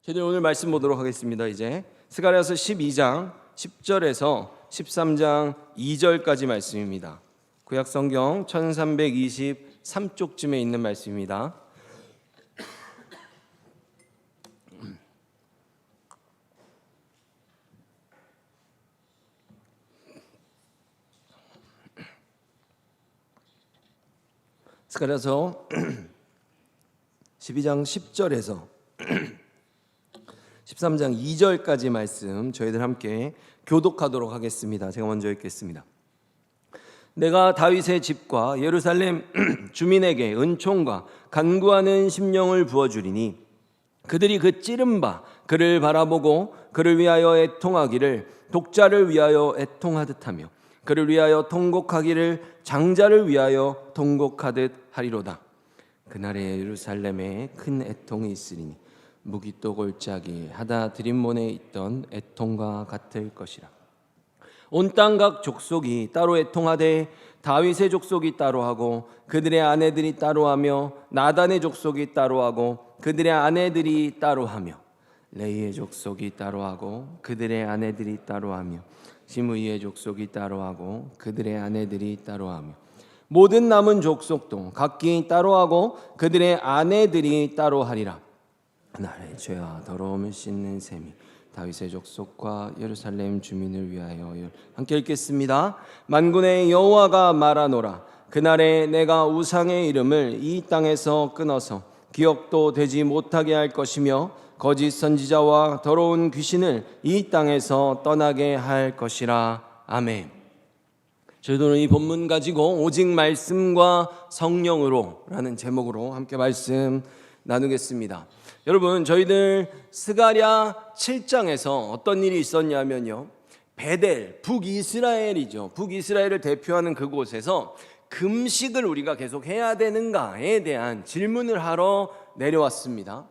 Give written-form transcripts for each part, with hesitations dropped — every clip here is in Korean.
저희들 오늘 말씀 보도록 하겠습니다. 이제 스가랴서 12장 10절에서 13장 2절까지 말씀입니다. 구약 성경 1323쪽쯤에 있는 말씀입니다. 스가랴서 12장 10절에서 13장 2절까지 말씀 저희들 함께 교독하도록 하겠습니다. 제가 먼저 읽겠습니다. 내가 다윗의 집과 예루살렘 주민에게 은총과 간구하는 심령을 부어주리니 그들이 그 찌른 바 그를 바라보고 그를 위하여 애통하기를 독자를 위하여 애통하듯 하며 그를 위하여 통곡하기를 장자를 위하여 통곡하듯 하리로다. 그날에 예루살렘에 큰 애통이 있으리니 무기또 골짜기 하다 드림몬에 있던 애통과 같을 것이라. 온 땅 각 족속이 따로 애통하되 다윗의 족속이 따로 하고 그들의 아내들이 따로 하며 나단의 족속이 따로 하고 그들의 아내들이 따로 하며 레이의 족속이 따로 하고 그들의 아내들이 따로 하며 시므이의 족속이 따로 하고 그들의 아내들이 따로 하며 모든 남은 족속도 각기 따로 하고 그들의 아내들이 따로 하리라. 나의 죄와 더러움을 씻는 셈이 다윗의 족속과 예루살렘 주민을 위하여. 함께 읽겠습니다. 만군의 여호와가 말하노라. 그날에 내가 우상의 이름을 이 땅에서 끊어서 기억도 되지 못하게 할 것이며 거짓 선지자와 더러운 귀신을 이 땅에서 떠나게 할 것이라. 아멘. 저희들은 이 본문 가지고 오직 말씀과 성령으로 라는 제목으로 함께 말씀 나누겠습니다. 여러분, 저희들 스가랴 7장에서 어떤 일이 있었냐면요, 베델, 북이스라엘이죠. 북이스라엘을 대표하는 그곳에서 금식을 우리가 계속 해야 되는가에 대한 질문을 하러 내려왔습니다.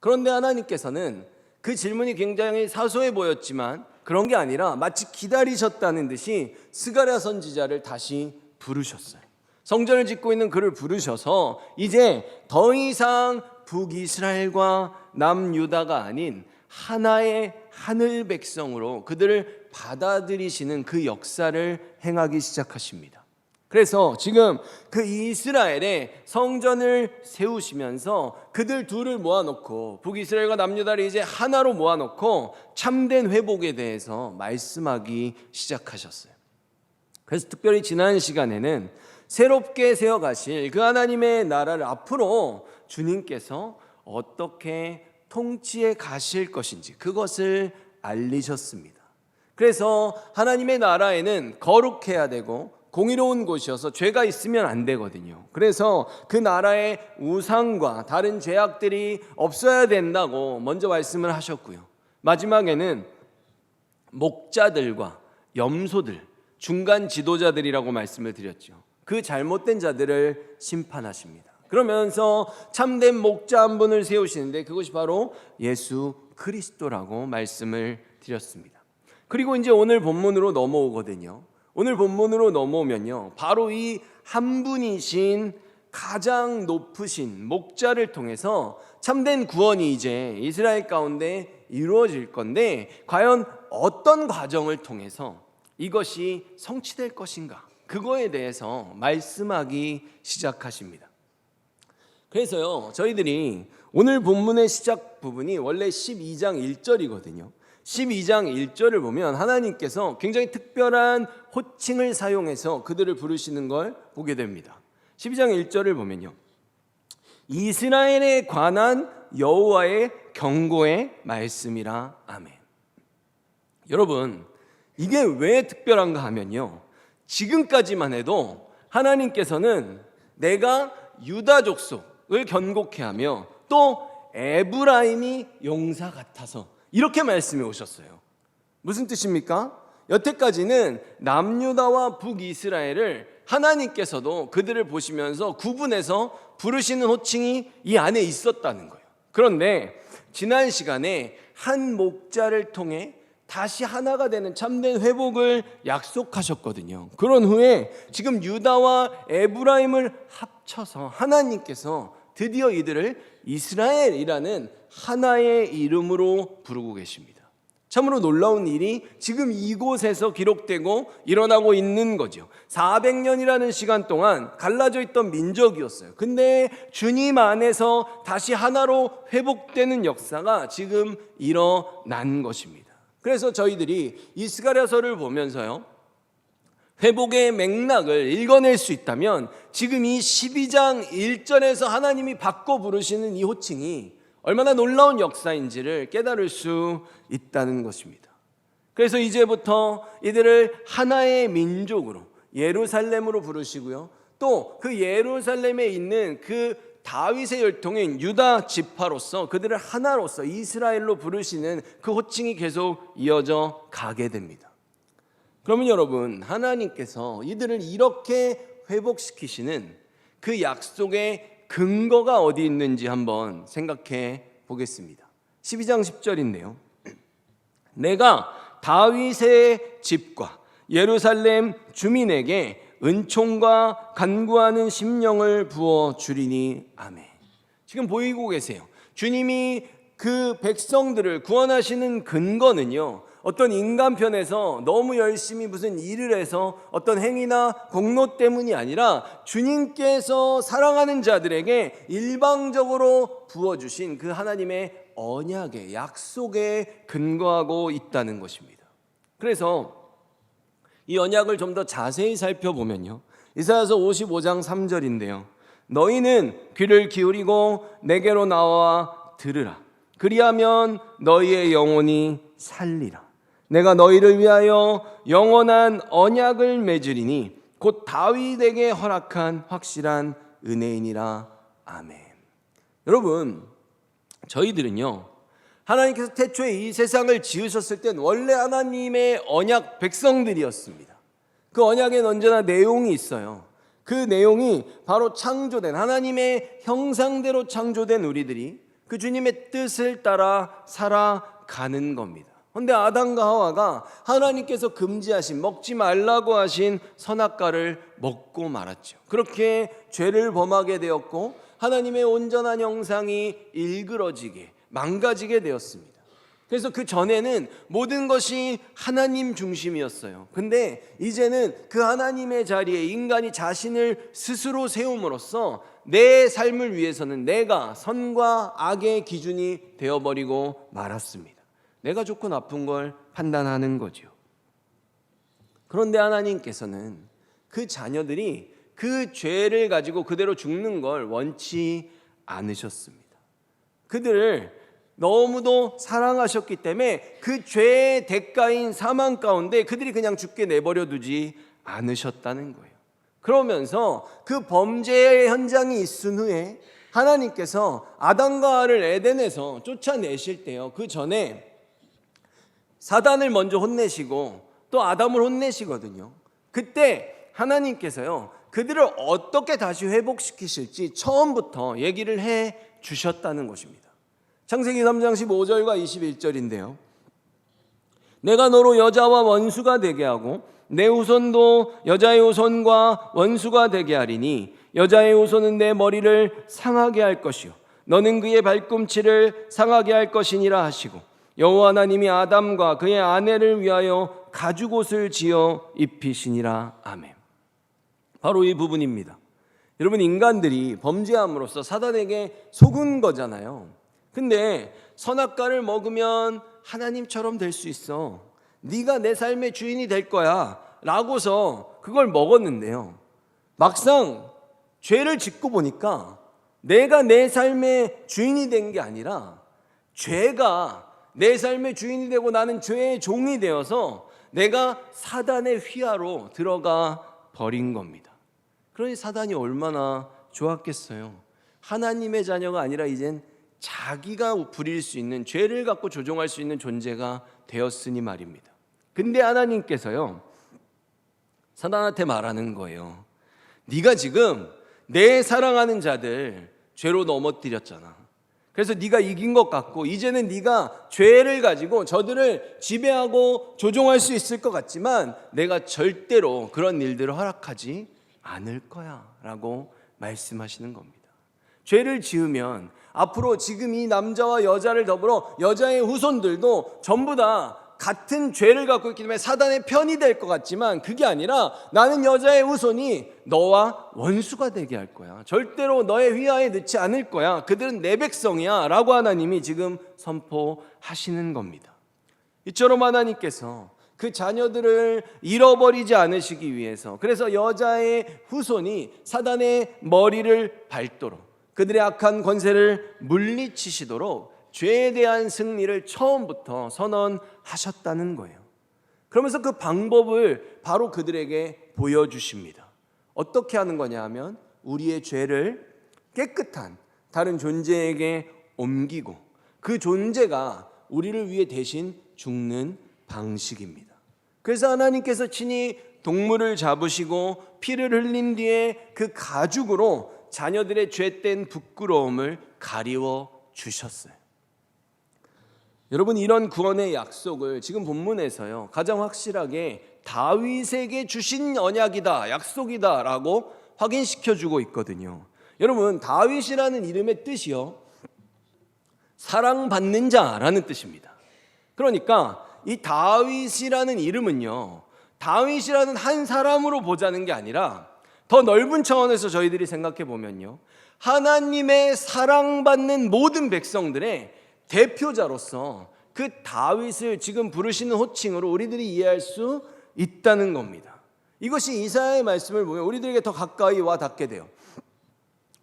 그런데 하나님께서는 그 질문이 굉장히 사소해 보였지만 그런 게 아니라 마치 기다리셨다는 듯이 스가랴 선지자를 다시 부르셨어요. 성전을 짓고 있는 그를 부르셔서 이제 더 이상 북이스라엘과 남유다가 아닌 하나의 하늘 백성으로 그들을 받아들이시는 그 역사를 행하기 시작하십니다. 그래서 지금 그 이스라엘의 성전을 세우시면서 그들 둘을 모아놓고 북이스라엘과 남유다를 이제 하나로 모아놓고 참된 회복에 대해서 말씀하기 시작하셨어요. 그래서 특별히 지난 시간에는 새롭게 세워가실 그 하나님의 나라를 앞으로 주님께서 어떻게 통치해 가실 것인지 그것을 알리셨습니다. 그래서 하나님의 나라에는 거룩해야 되고 공의로운 곳이어서 죄가 있으면 안 되거든요. 그래서 그 나라의 우상과 다른 죄악들이 없어야 된다고 먼저 말씀을 하셨고요. 마지막에는 목자들과 염소들, 중간 지도자들이라고 말씀을 드렸죠. 그 잘못된 자들을 심판하십니다. 그러면서 참된 목자 한 분을 세우시는데 그것이 바로 예수 그리스도라고 말씀을 드렸습니다. 그리고 이제 오늘 본문으로 넘어오거든요. 오늘 본문으로 넘어오면요, 바로 이 한 분이신 가장 높으신 목자를 통해서 참된 구원이 이제 이스라엘 가운데 이루어질 건데 과연 어떤 과정을 통해서 이것이 성취될 것인가, 그거에 대해서 말씀하기 시작하십니다. 그래서요, 저희들이 오늘 본문의 시작 부분이 원래 12장 1절이거든요. 12장 1절을 보면 하나님께서 굉장히 특별한 호칭을 사용해서 그들을 부르시는 걸 보게 됩니다. 12장 1절을 보면요, 이스라엘에 관한 여호와의 경고의 말씀이라. 아멘. 여러분, 이게 왜 특별한가 하면요, 지금까지만 해도 하나님께서는 내가 유다 족속을 견고케 하며 또 에브라임이 용사 같아서 이렇게 말씀해 오셨어요. 무슨 뜻입니까? 여태까지는 남유다와 북이스라엘을 하나님께서도 그들을 보시면서 구분해서 부르시는 호칭이 이 안에 있었다는 거예요. 그런데 지난 시간에 한 목자를 통해 다시 하나가 되는 참된 회복을 약속하셨거든요. 그런 후에 지금 유다와 에브라임을 합쳐서 하나님께서 드디어 이들을 이스라엘이라는 하나의 이름으로 부르고 계십니다. 참으로 놀라운 일이 지금 이곳에서 기록되고 일어나고 있는 거죠. 400년이라는 시간 동안 갈라져 있던 민족이었어요. 근데 주님 안에서 다시 하나로 회복되는 역사가 지금 일어난 것입니다. 그래서 저희들이 이스가랴서를 보면서요, 회복의 맥락을 읽어낼 수 있다면 지금 이 12장 1절에서 하나님이 바꿔 부르시는 이 호칭이 얼마나 놀라운 역사인지를 깨달을 수 있다는 것입니다. 그래서 이제부터 이들을 하나의 민족으로 예루살렘으로 부르시고요, 또 그 예루살렘에 있는 그 다윗의 혈통인 유다 지파로서 그들을 하나로서 이스라엘로 부르시는 그 호칭이 계속 이어져 가게 됩니다. 그러면 여러분, 하나님께서 이들을 이렇게 회복시키시는 그 약속의 근거가 어디 있는지 한번 생각해 보겠습니다. 12장 10절인데요. 내가 다윗의 집과 예루살렘 주민에게 은총과 간구하는 심령을 부어 주리니 아멘. 지금 보이고 계세요. 주님이 그 백성들을 구원하시는 근거는요, 어떤 인간 편에서 너무 열심히 무슨 일을 해서 어떤 행위나 공로 때문이 아니라 주님께서 사랑하는 자들에게 일방적으로 부어주신 그 하나님의 언약의 약속에 근거하고 있다는 것입니다. 그래서 이 언약을 좀 더 자세히 살펴보면요, 이사야서 55장 3절인데요. 너희는 귀를 기울이고 내게로 나와 들으라. 그리하면 너희의 영혼이 살리라. 내가 너희를 위하여 영원한 언약을 맺으리니 곧 다윗에게 허락한 확실한 은혜이니라. 아멘. 여러분, 저희들은요, 하나님께서 태초에 이 세상을 지으셨을 땐 원래 하나님의 언약 백성들이었습니다. 그 언약에는 언제나 내용이 있어요. 그 내용이 바로 창조된 하나님의 형상대로 창조된 우리들이 그 주님의 뜻을 따라 살아가는 겁니다. 그런데 아담과 하와가 하나님께서 금지하신, 먹지 말라고 하신 선악과를 먹고 말았죠. 그렇게 죄를 범하게 되었고 하나님의 온전한 형상이 일그러지게, 망가지게 되었습니다. 그래서 그 전에는 모든 것이 하나님 중심이었어요. 근데 이제는 그 하나님의 자리에 인간이 자신을 스스로 세움으로써 내 삶을 위해서는 내가 선과 악의 기준이 되어버리고 말았습니다. 내가 좋고 나쁜 걸 판단하는 거죠. 그런데 하나님께서는 그 자녀들이 그 죄를 가지고 그대로 죽는 걸 원치 않으셨습니다. 그들을 너무도 사랑하셨기 때문에 그 죄의 대가인 사망 가운데 그들이 그냥 죽게 내버려 두지 않으셨다는 거예요. 그러면서 그 범죄의 현장이 있은 후에 하나님께서 아담과 하와를 에덴에서 쫓아내실 때요, 그 전에 사단을 먼저 혼내시고 또 아담을 혼내시거든요. 그때 하나님께서요, 그들을 어떻게 다시 회복시키실지 처음부터 얘기를 해 주셨다는 것입니다. 창세기 3장 15절과 21절인데요. 내가 너로 여자와 원수가 되게 하고 내 후손도 여자의 후손과 원수가 되게 하리니 여자의 후손은 내 머리를 상하게 할 것이요 너는 그의 발꿈치를 상하게 할 것이니라 하시고, 여호와 하나님이 아담과 그의 아내를 위하여 가죽옷을 지어 입히시니라. 아멘. 바로 이 부분입니다. 여러분, 인간들이 범죄함으로써 사단에게 속은 거잖아요. 근데 선악과를 먹으면 하나님처럼 될 수 있어, 네가 내 삶의 주인이 될 거야 라고서 그걸 먹었는데요, 막상 죄를 짓고 보니까 내가 내 삶의 주인이 된 게 아니라 죄가 내 삶의 주인이 되고 나는 죄의 종이 되어서 내가 사단의 휘하로 들어가 버린 겁니다. 그러니 사단이 얼마나 좋았겠어요. 하나님의 자녀가 아니라 이젠 자기가 부릴 수 있는, 죄를 갖고 조종할 수 있는 존재가 되었으니 말입니다. 근데 하나님께서요, 사단한테 말하는 거예요. 네가 지금 내 사랑하는 자들 죄로 넘어뜨렸잖아. 그래서 네가 이긴 것 같고 이제는 네가 죄를 가지고 저들을 지배하고 조종할 수 있을 것 같지만 내가 절대로 그런 일들을 허락하지 않을 거야 라고 말씀하시는 겁니다. 죄를 지으면 앞으로 지금 이 남자와 여자를 더불어 여자의 후손들도 전부 다 같은 죄를 갖고 있기 때문에 사단의 편이 될 것 같지만 그게 아니라 나는 여자의 후손이 너와 원수가 되게 할 거야. 절대로 너의 휘하에 넣지 않을 거야. 그들은 내 백성이야 라고 하나님이 지금 선포하시는 겁니다. 이처럼 하나님께서 그 자녀들을 잃어버리지 않으시기 위해서, 그래서 여자의 후손이 사단의 머리를 밟도록, 그들의 악한 권세를 물리치시도록 죄에 대한 승리를 처음부터 선언하셨다는 거예요. 그러면서 그 방법을 바로 그들에게 보여주십니다. 어떻게 하는 거냐 하면 우리의 죄를 깨끗한 다른 존재에게 옮기고 그 존재가 우리를 위해 대신 죽는 방식입니다. 그래서 하나님께서 친히 동물을 잡으시고 피를 흘린 뒤에 그 가죽으로 자녀들의 죄된 부끄러움을 가리워 주셨어요. 여러분, 이런 구원의 약속을 지금 본문에서요 가장 확실하게 다윗에게 주신 언약이다, 약속이다 라고 확인시켜 주고 있거든요. 여러분, 다윗이라는 이름의 뜻이요 사랑받는 자라는 뜻입니다. 그러니까 이 다윗이라는 이름은요 다윗이라는 한 사람으로 보자는 게 아니라 더 넓은 차원에서 저희들이 생각해 보면요 하나님의 사랑받는 모든 백성들의 대표자로서 그 다윗을 지금 부르시는 호칭으로 우리들이 이해할 수 있다는 겁니다. 이것이 이사야의 말씀을 보면 우리들에게 더 가까이 와 닿게 돼요.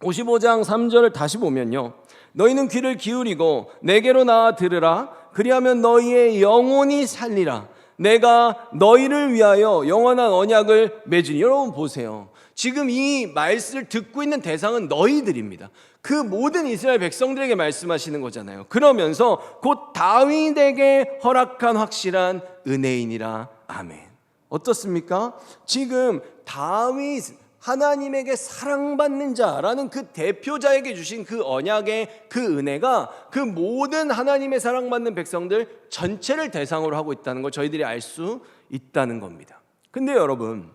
55장 3절을 다시 보면요 너희는 귀를 기울이고 내게로 나와 들으라. 그리하면 너희의 영혼이 살리라. 내가 너희를 위하여 영원한 언약을 맺으니. 여러분 보세요. 지금 이 말씀을 듣고 있는 대상은 너희들입니다. 그 모든 이스라엘 백성들에게 말씀하시는 거잖아요. 그러면서 곧 다윗에게 허락한 확실한 은혜이니라. 아멘. 어떻습니까? 지금 다윗, 하나님에게 사랑받는 자라는 그 대표자에게 주신 그 언약의 그 은혜가 그 모든 하나님의 사랑받는 백성들 전체를 대상으로 하고 있다는 걸 저희들이 알 수 있다는 겁니다. 근데 여러분,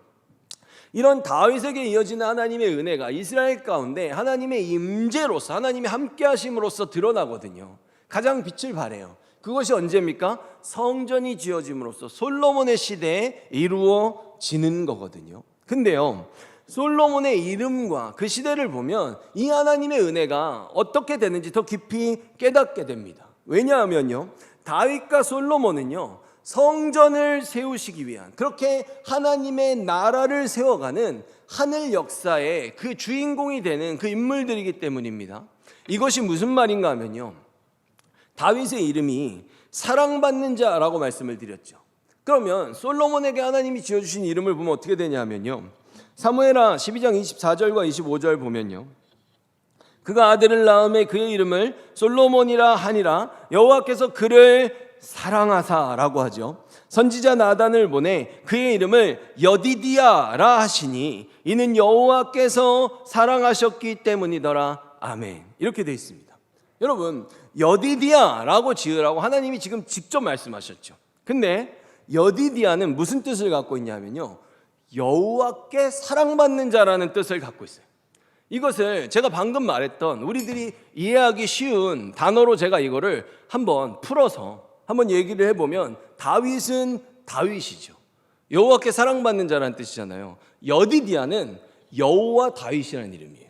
이런 다윗에게 이어지는 하나님의 은혜가 이스라엘 가운데 하나님의 임재로서, 하나님의 함께 하심으로써 드러나거든요. 가장 빛을 발해요. 그것이 언제입니까? 성전이 지어짐으로써 솔로몬의 시대에 이루어지는 거거든요. 근데요 솔로몬의 이름과 그 시대를 보면 이 하나님의 은혜가 어떻게 되는지 더 깊이 깨닫게 됩니다. 왜냐하면요 다윗과 솔로몬은요 성전을 세우시기 위한, 그렇게 하나님의 나라를 세워가는 하늘 역사의 그 주인공이 되는 그 인물들이기 때문입니다. 이것이 무슨 말인가 하면요 다윗의 이름이 사랑받는 자라고 말씀을 드렸죠. 그러면 솔로몬에게 하나님이 지어주신 이름을 보면 어떻게 되냐면요 사무엘하 12장 24절과 25절 보면요 그가 아들을 낳음에 그의 이름을 솔로몬이라 하니라. 여호와께서 그를 사랑하사라고 하죠. 선지자 나단을 보내 그의 이름을 여디디아라 하시니 이는 여호와께서 사랑하셨기 때문이더라. 아멘. 이렇게 되어 있습니다. 여러분, 여디디아라고 지으라고 하나님이 지금 직접 말씀하셨죠. 근데 여디디아는 무슨 뜻을 갖고 있냐면요 여호와께 사랑받는 자라는 뜻을 갖고 있어요. 이것을 제가 방금 말했던 우리들이 이해하기 쉬운 단어로 제가 이거를 한번 풀어서 한번 얘기를 해보면 다윗은 다윗이죠. 여호와께 사랑받는 자라는 뜻이잖아요. 여디디아는 여호와 다윗이라는 이름이에요.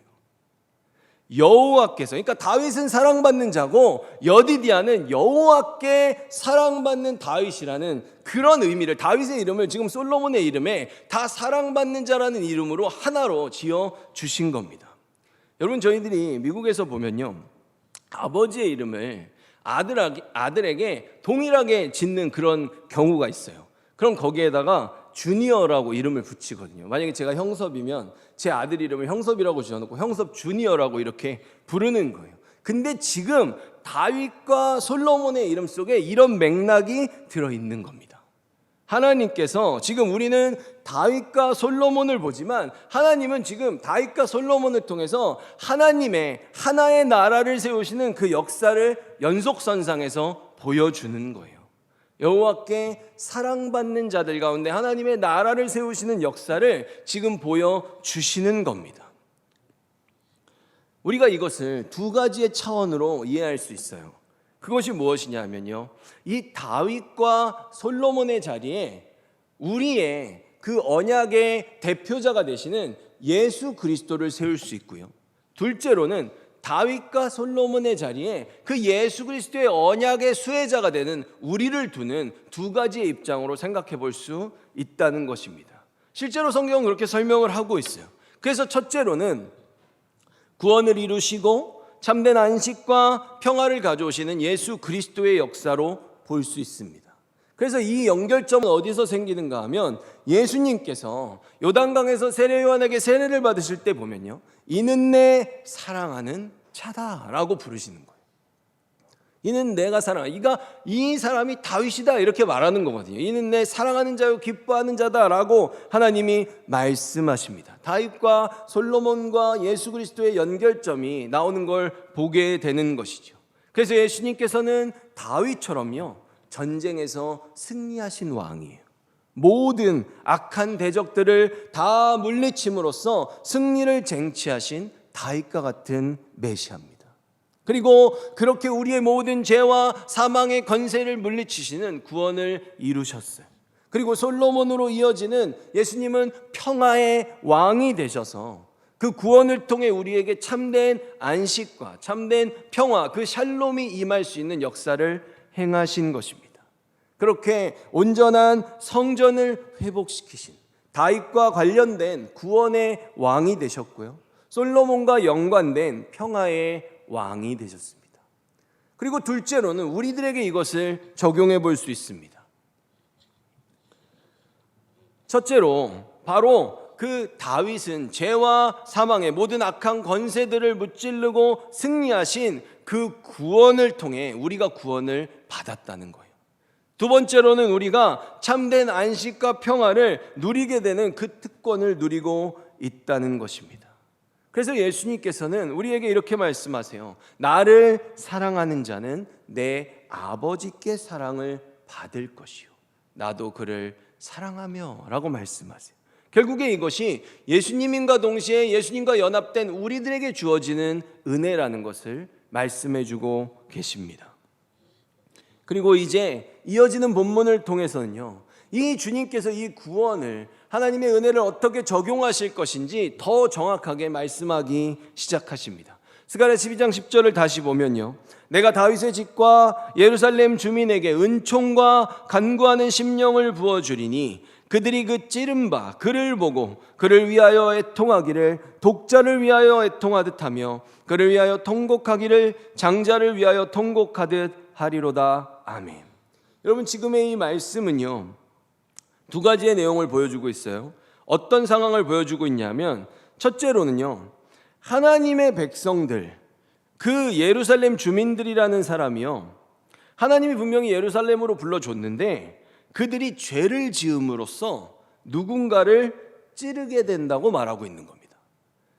여호와께서, 그러니까 다윗은 사랑받는 자고 여디디아는 여호와께 사랑받는 다윗이라는 그런 의미를, 다윗의 이름을 지금 솔로몬의 이름에 다 사랑받는 자라는 이름으로 하나로 지어 주신 겁니다. 여러분, 저희들이 미국에서 보면요 아버지의 이름을 아들에게 동일하게 짓는 그런 경우가 있어요. 그럼 거기에다가 주니어라고 이름을 붙이거든요. 만약에 제가 형섭이면 제 아들 이름을 형섭이라고 지어놓고 형섭 주니어라고 이렇게 부르는 거예요. 근데 지금 다윗과 솔로몬의 이름 속에 이런 맥락이 들어있는 겁니다. 하나님께서 지금 우리는 다윗과 솔로몬을 보지만 하나님은 지금 다윗과 솔로몬을 통해서 하나님의 하나의 나라를 세우시는 그 역사를 연속선상에서 보여주는 거예요. 여호와께 사랑받는 자들 가운데 하나님의 나라를 세우시는 역사를 지금 보여주시는 겁니다. 우리가 이것을 두 가지의 차원으로 이해할 수 있어요. 그것이 무엇이냐면요, 이 다윗과 솔로몬의 자리에 우리의 그 언약의 대표자가 되시는 예수 그리스도를 세울 수 있고요, 둘째로는 다윗과 솔로몬의 자리에 그 예수 그리스도의 언약의 수혜자가 되는 우리를 두는 두 가지의 입장으로 생각해 볼 수 있다는 것입니다. 실제로 성경은 그렇게 설명을 하고 있어요. 그래서 첫째로는 구원을 이루시고 참된 안식과 평화를 가져오시는 예수 그리스도의 역사로 볼 수 있습니다. 그래서 이 연결점은 어디서 생기는가 하면, 예수님께서 요단강에서 세례 요한에게 세례를 받으실 때 보면요, 이는 내 사랑하는 자다라고 부르시는 거예요. 이는 내가 사랑하는, 이 사람이 다윗이다 이렇게 말하는 거거든요. 이는 내 사랑하는 자요 기뻐하는 자다라고 하나님이 말씀하십니다. 다윗과 솔로몬과 예수 그리스도의 연결점이 나오는 걸 보게 되는 것이죠. 그래서 예수님께서는 다윗처럼요, 전쟁에서 승리하신 왕이에요. 모든 악한 대적들을 다 물리침으로써 승리를 쟁취하신 다윗과 같은 메시아입니다. 그리고 그렇게 우리의 모든 죄와 사망의 권세를 물리치시는 구원을 이루셨어요. 그리고 솔로몬으로 이어지는 예수님은 평화의 왕이 되셔서 그 구원을 통해 우리에게 참된 안식과 참된 평화, 그 샬롬이 임할 수 있는 역사를 행하신 것입니다. 그렇게 온전한 성전을 회복시키신 다윗과 관련된 구원의 왕이 되셨고요, 솔로몬과 연관된 평화의 왕이 되셨습니다. 그리고 둘째로는 우리들에게 이것을 적용해 볼 수 있습니다. 첫째로 바로 그 다윗은 죄와 사망의 모든 악한 권세들을 무찌르고 승리하신 그 구원을 통해 우리가 구원을 받았다는 거예요. 두 번째로는 우리가 참된 안식과 평화를 누리게 되는 그 특권을 누리고 있다는 것입니다. 그래서 예수님께서는 우리에게 이렇게 말씀하세요. 나를 사랑하는 자는 내 아버지께 사랑을 받을 것이요, 나도 그를 사랑하며 라고 말씀하세요. 결국에 이것이 예수님과 동시에 예수님과 연합된 우리들에게 주어지는 은혜라는 것을 말씀해 주고 계십니다. 그리고 이제 이어지는 본문을 통해서는요, 이 주님께서 이 구원을, 하나님의 은혜를 어떻게 적용하실 것인지 더 정확하게 말씀하기 시작하십니다. 스가랴 12장 10절을 다시 보면요, 내가 다윗의 집과 예루살렘 주민에게 은총과 간구하는 심령을 부어주리니 그들이 그 찌른 바 그를 보고 그를 위하여 애통하기를 독자를 위하여 애통하듯 하며 그를 위하여 통곡하기를 장자를 위하여 통곡하듯 하리로다. 아멘. 여러분, 지금의 이 말씀은요, 두 가지의 내용을 보여주고 있어요. 어떤 상황을 보여주고 있냐면, 첫째로는요, 하나님의 백성들, 그 예루살렘 주민들이라는 사람이요, 하나님이 분명히 예루살렘으로 불러줬는데 그들이 죄를 지음으로써 누군가를 찌르게 된다고 말하고 있는 겁니다.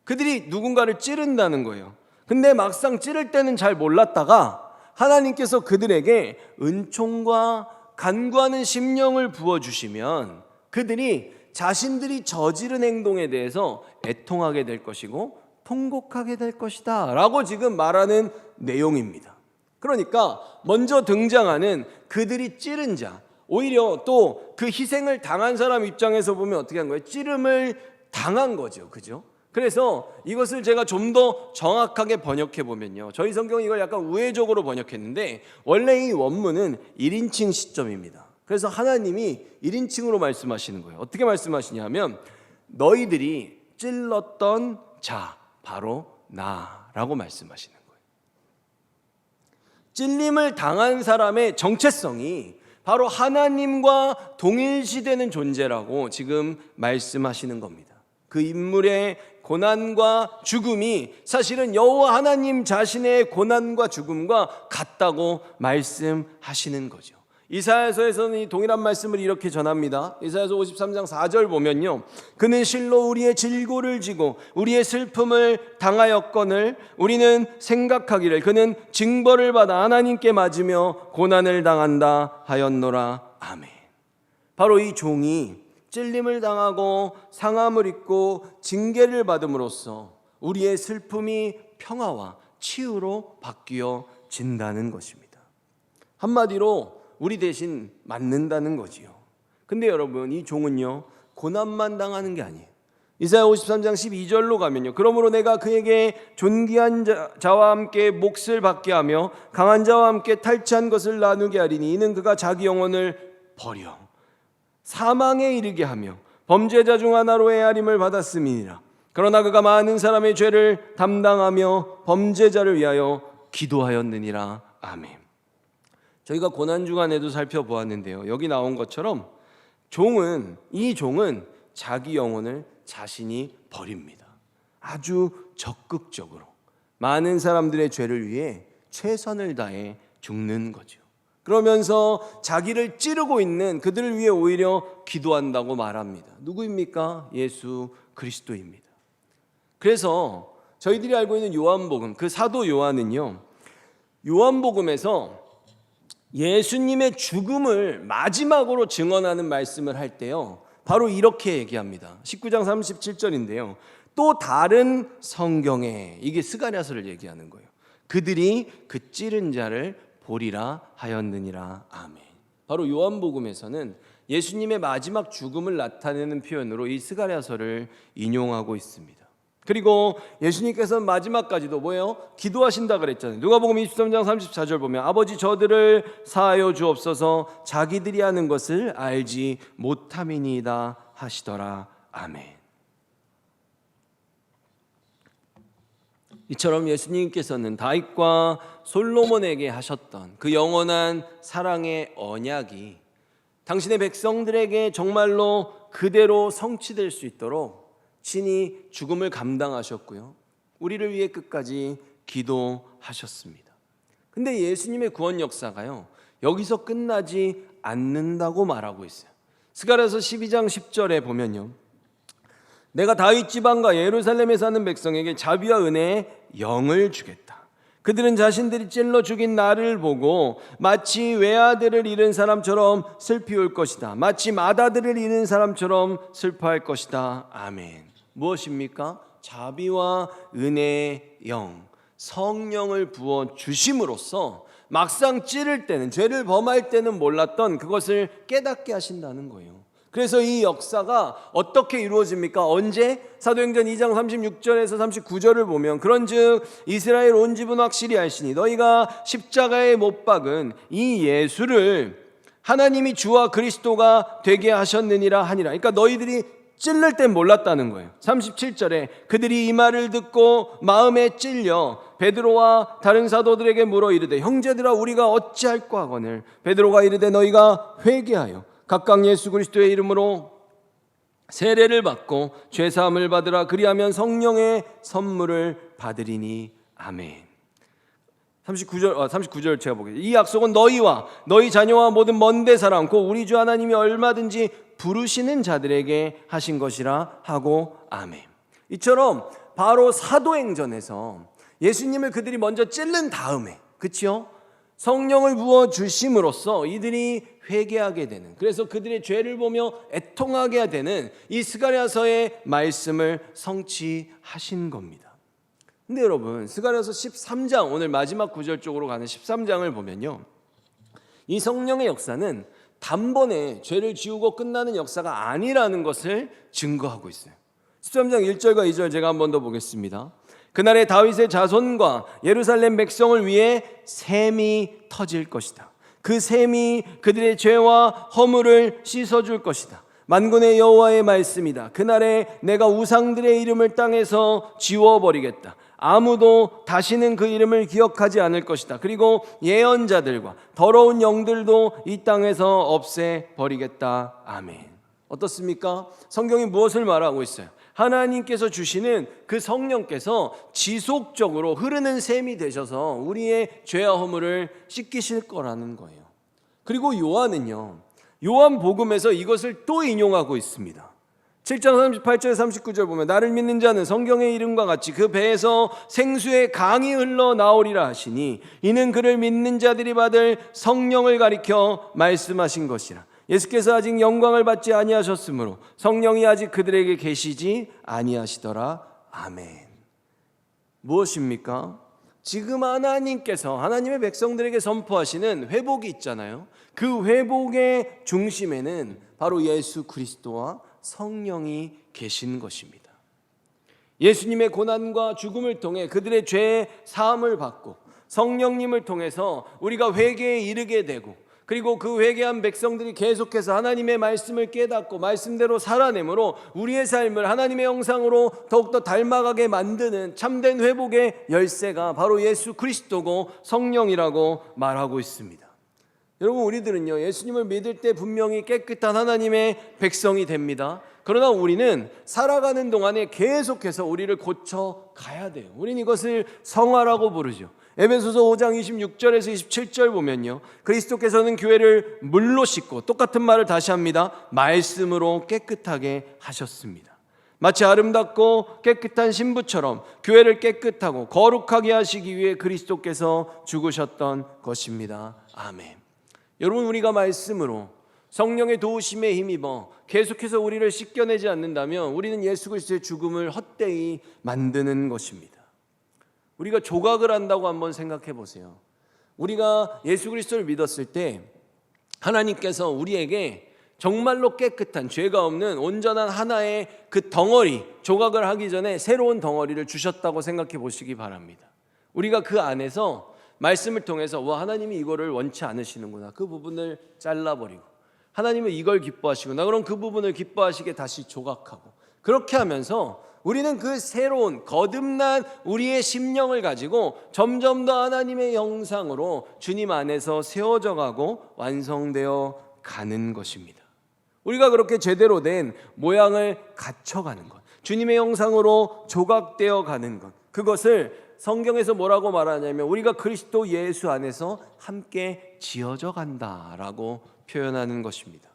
그들이 누군가를 찌른다는 거예요. 근데 막상 찌를 때는 잘 몰랐다가 하나님께서 그들에게 은총과 간구하는 심령을 부어주시면 그들이 자신들이 저지른 행동에 대해서 애통하게 될 것이고 통곡하게 될 것이다 라고 지금 말하는 내용입니다. 그러니까 먼저 등장하는 그들이 찌른 자, 오히려 또 그 희생을 당한 사람 입장에서 보면 어떻게 한 거예요? 찌름을 당한 거죠. 그죠? 그래서 이것을 제가 좀 더 정확하게 번역해 보면요, 저희 성경은 이걸 약간 우회적으로 번역했는데 원래 이 원문은 1인칭 시점입니다. 그래서 하나님이 1인칭으로 말씀하시는 거예요. 어떻게 말씀하시냐면 너희들이 찔렀던 자 바로 나라고 말씀하시는 거예요. 찔림을 당한 사람의 정체성이 바로 하나님과 동일시되는 존재라고 지금 말씀하시는 겁니다. 그 인물의 고난과 죽음이 사실은 여호와 하나님 자신의 고난과 죽음과 같다고 말씀하시는 거죠. 이사야서에서는 이 동일한 말씀을 이렇게 전합니다. 이사야서 53장 4절 보면요, 그는 실로 우리의 질고를 지고 우리의 슬픔을 당하였거늘 우리는 생각하기를 그는 징벌을 받아 하나님께 맞으며 고난을 당한다 하였노라. 아멘. 바로 이 종이 찔림을 당하고 상함을 입고 징계를 받음으로써 우리의 슬픔이 평화와 치유로 바뀌어진다는 것입니다. 한마디로 우리 대신 맞는다는 거지요. 근데 여러분, 이 종은요, 고난만 당하는 게 아니에요. 이사야 53장 12절로 가면요, 그러므로 내가 그에게 존귀한 자와 함께 몫을 받게 하며 강한 자와 함께 탈취한 것을 나누게 하리니 이는 그가 자기 영혼을 버려 사망에 이르게 하며 범죄자 중 하나로 헤아림을 받았음이니라. 그러나 그가 많은 사람의 죄를 담당하며 범죄자를 위하여 기도하였느니라. 아멘. 저희가 고난주간에도 살펴보았는데요, 여기 나온 것처럼 이 종은 자기 영혼을 자신이 버립니다. 아주 적극적으로 많은 사람들의 죄를 위해 최선을 다해 죽는 거죠. 그러면서 자기를 찌르고 있는 그들을 위해 오히려 기도한다고 말합니다. 누구입니까? 예수 그리스도입니다. 그래서 저희들이 알고 있는 요한복음, 그 사도 요한은요, 요한복음에서 예수님의 죽음을 마지막으로 증언하는 말씀을 할 때요, 바로 이렇게 얘기합니다. 19장 37절인데요. 또 다른 성경에, 이게 스가랴서를 얘기하는 거예요. 그들이 그 찌른 자를 보리라 하였느니라. 아멘. 바로 요한복음에서는 예수님의 마지막 죽음을 나타내는 표현으로 이 스가랴서를 인용하고 있습니다. 그리고 예수님께서는 마지막까지도 뭐예요? 기도하신다 그랬잖아요. 누가복음 23장 34절 보면 아버지 저들을 사하여 주옵소서 자기들이 하는 것을 알지 못함이니이다 하시더라. 아멘. 이처럼 예수님께서는 다윗과 솔로몬에게 하셨던 그 영원한 사랑의 언약이 당신의 백성들에게 정말로 그대로 성취될 수 있도록 친히 죽음을 감당하셨고요, 우리를 위해 끝까지 기도하셨습니다. 근데 예수님의 구원 역사가요, 여기서 끝나지 않는다고 말하고 있어요. 스가랴서 12장 10절에 보면요, 내가 다윗 지방과 예루살렘에 사는 백성에게 자비와 은혜의 영을 주겠다. 그들은 자신들이 찔러 죽인 나를 보고 마치 외아들을 잃은 사람처럼 슬피 울 것이다. 마치 맏아들을 잃은 사람처럼 슬퍼할 것이다. 아멘. 무엇입니까? 자비와 은혜의 영, 성령을 부어 주심으로써 막상 찌를 때는, 죄를 범할 때는 몰랐던 그것을 깨닫게 하신다는 거예요. 그래서 이 역사가 어떻게 이루어집니까? 언제? 사도행전 2장 36절에서 39절을 보면 그런즉 이스라엘 온 집은 확실히 알시니 너희가 십자가에 못 박은 이 예수를 하나님이 주와 그리스도가 되게 하셨느니라 하니라. 그러니까 너희들이 찔릴 땐 몰랐다는 거예요. 37절에 그들이 이 말을 듣고 마음에 찔려 베드로와 다른 사도들에게 물어 이르되 형제들아 우리가 어찌할꼬 하거늘 베드로가 이르되 너희가 회개하여 각각 예수 그리스도의 이름으로 세례를 받고 죄사함을 받으라. 그리하면 성령의 선물을 받으리니. 아멘. 39절 제가 보겠습니다. 이 약속은 너희와 너희 자녀와 모든 먼데 사람 곧 우리 주 하나님이 얼마든지 부르시는 자들에게 하신 것이라 하고. 아멘. 이처럼 바로 사도행전에서 예수님을 그들이 먼저 찔른 다음에, 그렇죠? 성령을 부어 주심으로써 이들이 회개하게 되는, 그래서 그들의 죄를 보며 애통하게 되는 이 스가랴서의 말씀을 성취하신 겁니다. 근데 여러분, 스가랴서 13장, 오늘 마지막 구절 쪽으로 가는 13장을 보면요, 이 성령의 역사는 단번에 죄를 지우고 끝나는 역사가 아니라는 것을 증거하고 있어요. 13장 1절과 2절 제가 한 번 더 보겠습니다. 그날에 다윗의 자손과 예루살렘 백성을 위해 샘이 터질 것이다. 그 샘이 그들의 죄와 허물을 씻어줄 것이다. 만군의 여호와의 말씀이다. 그날에 내가 우상들의 이름을 땅에서 지워버리겠다. 아무도 다시는 그 이름을 기억하지 않을 것이다. 그리고 예언자들과 더러운 영들도 이 땅에서 없애버리겠다. 아멘. 어떻습니까? 성경이 무엇을 말하고 있어요? 하나님께서 주시는 그 성령께서 지속적으로 흐르는 샘이 되셔서 우리의 죄와 허물을 씻기실 거라는 거예요. 그리고 요한은요, 요한복음에서 이것을 또 인용하고 있습니다. 7장 38절 39절 보면 나를 믿는 자는 성경의 이름과 같이 그 배에서 생수의 강이 흘러나오리라 하시니 이는 그를 믿는 자들이 받을 성령을 가리켜 말씀하신 것이라. 예수께서 아직 영광을 받지 아니하셨으므로 성령이 아직 그들에게 계시지 아니하시더라. 아멘. 무엇입니까? 지금 하나님의 백성들에게 선포하시는 회복이 있잖아요. 그 회복의 중심에는 바로 예수 그리스도와 성령이 계신 것입니다. 예수님의 고난과 죽음을 통해 그들의 죄의 사함을 받고 성령님을 통해서 우리가 회개에 이르게 되고, 그리고 그 회개한 백성들이 계속해서 하나님의 말씀을 깨닫고 말씀대로 살아내므로 우리의 삶을 하나님의 형상으로 더욱더 닮아가게 만드는 참된 회복의 열쇠가 바로 예수 그리스도고 성령이라고 말하고 있습니다. 여러분, 우리들은요, 예수님을 믿을 때 분명히 깨끗한 하나님의 백성이 됩니다. 그러나 우리는 살아가는 동안에 계속해서 우리를 고쳐 가야 돼요. 우리는 이것을 성화라고 부르죠. 에베소서 5장 26절에서 27절 보면요, 그리스도께서는 교회를 물로 씻고, 똑같은 말을 다시 합니다. 말씀으로 깨끗하게 하셨습니다. 마치 아름답고 깨끗한 신부처럼 교회를 깨끗하고 거룩하게 하시기 위해 그리스도께서 죽으셨던 것입니다. 아멘. 여러분, 우리가 말씀으로 성령의 도우심에 힘입어 계속해서 우리를 씻겨내지 않는다면 우리는 예수 그리스도의 죽음을 헛되이 만드는 것입니다. 우리가 조각을 한다고 한번 생각해 보세요. 우리가 예수 그리스도를 믿었을 때 하나님께서 우리에게 정말로 깨끗한, 죄가 없는 온전한 하나의 그 덩어리, 조각을 하기 전에 새로운 덩어리를 주셨다고 생각해 보시기 바랍니다. 우리가 그 안에서 말씀을 통해서 하나님이 이거를 원치 않으시는구나, 그 부분을 잘라버리고, 하나님은 이걸 기뻐하시구나, 그럼 그 부분을 기뻐하시게 다시 조각하고, 그렇게 하면서 우리는 그 새로운 거듭난 우리의 심령을 가지고 점점 더 하나님의 형상으로 주님 안에서 세워져 가고 완성되어 가는 것입니다. 우리가 그렇게 제대로 된 모양을 갖춰가는 것, 주님의 형상으로 조각되어 가는 것, 그것을 성경에서 뭐라고 말하냐면 우리가 그리스도 예수 안에서 함께 지어져 간다라고 표현하는 것입니다.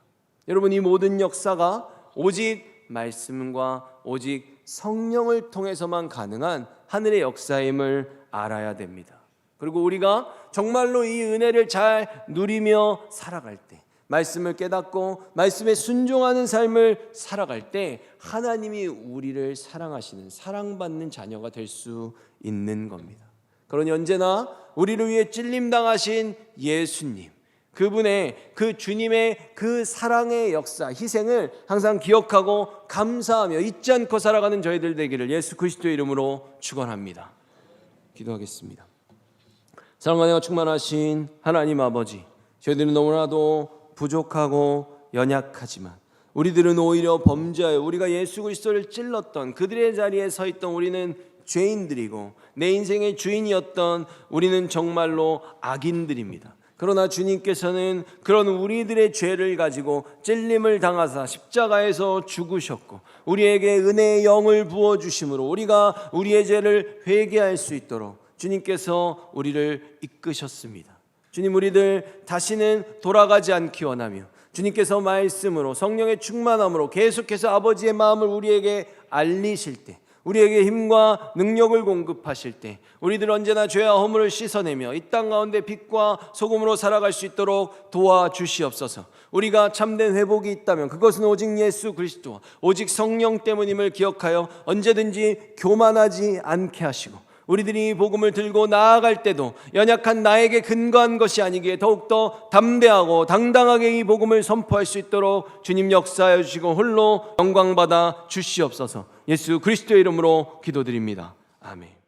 여러분, 이 모든 역사가 오직 말씀과 오직 성령을 통해서만 가능한 하늘의 역사임을 알아야 됩니다. 그리고 우리가 정말로 이 은혜를 잘 누리며 살아갈 때, 말씀을 깨닫고 말씀에 순종하는 삶을 살아갈 때 하나님이 우리를 사랑하시는, 사랑받는 자녀가 될 수 있는 겁니다. 그러니 언제나 우리를 위해 찔림당하신 예수님, 그분의, 그 주님의 그 사랑의 역사, 희생을 항상 기억하고 감사하며 잊지 않고 살아가는 저희들 되기를 예수 그리스도의 이름으로 축원합니다. 기도하겠습니다. 사랑과 충만하신 하나님 아버지, 저희들은 너무나도 부족하고 연약하지만 우리들은 오히려 범죄하여 우리가 예수 그리스도를 찔렀던 그들의 자리에 서 있던 우리는 죄인들이고, 내 인생의 주인이었던 우리는 정말로 악인들입니다. 그러나 주님께서는 그런 우리들의 죄를 가지고 찔림을 당하사 십자가에서 죽으셨고 우리에게 은혜의 영을 부어주심으로 우리가 우리의 죄를 회개할 수 있도록 주님께서 우리를 이끄셨습니다. 주님, 우리들 다시는 돌아가지 않기 원하며 주님께서 말씀으로 성령의 충만함으로 계속해서 아버지의 마음을 우리에게 알리실 때, 우리에게 힘과 능력을 공급하실 때 우리들 언제나 죄와 허물을 씻어내며 이 땅 가운데 빛과 소금으로 살아갈 수 있도록 도와주시옵소서. 우리가 참된 회복이 있다면 그것은 오직 예수 그리스도와 오직 성령 때문임을 기억하여 언제든지 교만하지 않게 하시고, 우리들이 이 복음을 들고 나아갈 때도 연약한 나에게 근거한 것이 아니기에 더욱더 담대하고 당당하게 이 복음을 선포할 수 있도록 주님 역사하여 주시고 홀로 영광받아 주시옵소서. 예수 그리스도의 이름으로 기도드립니다. 아멘.